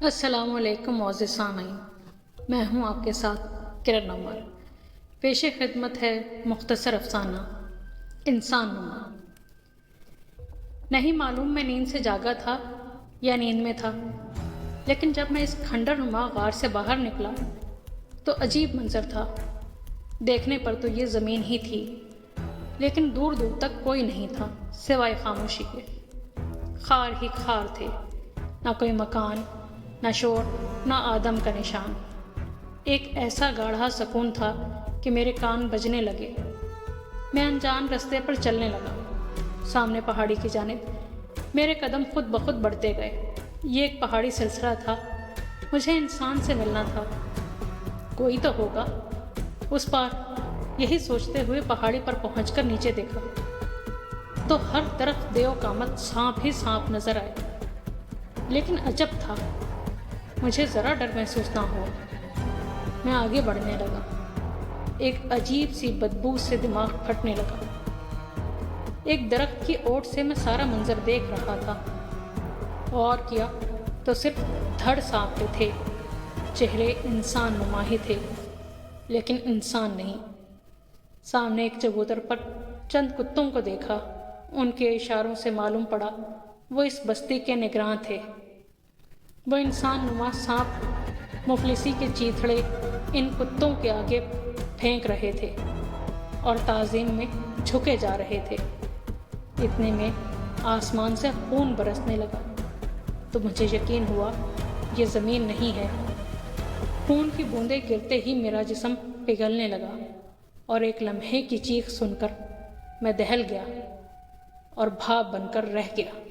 السلام علیکم معزز سامعین، میں ہوں آپ کے ساتھ کرن عمر۔ پیش خدمت ہے مختصر افسانہ انسان نما۔ نہیں معلوم میں نیند سے جاگا تھا یا نیند میں تھا، لیکن جب میں اس کھنڈر نما غار سے باہر نکلا تو عجیب منظر تھا۔ دیکھنے پر تو یہ زمین ہی تھی، لیکن دور دور تک کوئی نہیں تھا سوائے خاموشی کے۔ خار ہی خار تھے، نہ کوئی مکان، نہ شور، نہ آدم کا نشان۔ ایک ایسا گاڑھا سکون تھا کہ میرے کان بجنے لگے۔ میں انجان رستے پر چلنے لگا، سامنے پہاڑی کی جانب میرے قدم خود بخود بڑھتے گئے۔ یہ ایک پہاڑی سلسلہ تھا، مجھے انسان سے ملنا تھا، کوئی تو ہوگا اس پار۔ یہی سوچتے ہوئے پہاڑی پر پہنچ کر نیچے دیکھا تو ہر طرف دیو قامت سانپ ہی سانپ نظر آئے۔ لیکن عجب تھا، مجھے ذرا ڈر محسوس نہ ہوا۔ میں آگے بڑھنے لگا، ایک عجیب سی بدبو سے دماغ پھٹنے لگا۔ ایک درخت کی اوٹ سے میں سارا منظر دیکھ رہا تھا۔ غور کیا تو صرف دھڑ سانپتے تھے، چہرے انسان نما ہی تھے لیکن انسان نہیں۔ سامنے ایک چبوتر پر چند کتوں کو دیکھا، ان کے اشاروں سے معلوم پڑا وہ اس بستی کے نگراں تھے۔ وہ انسان نما سانپ مفلسی کے چیتھڑے ان کتوں کے آگے پھینک رہے تھے اور تعظیم میں جھکے جا رہے تھے۔ اتنے میں آسمان سے خون برسنے لگا تو مجھے یقین ہوا یہ زمین نہیں ہے۔ خون کی بوندیں گرتے ہی میرا جسم پگھلنے لگا اور ایک لمحے کی چیخ سن کر میں دہل گیا اور بھاپ بن کر رہ گیا۔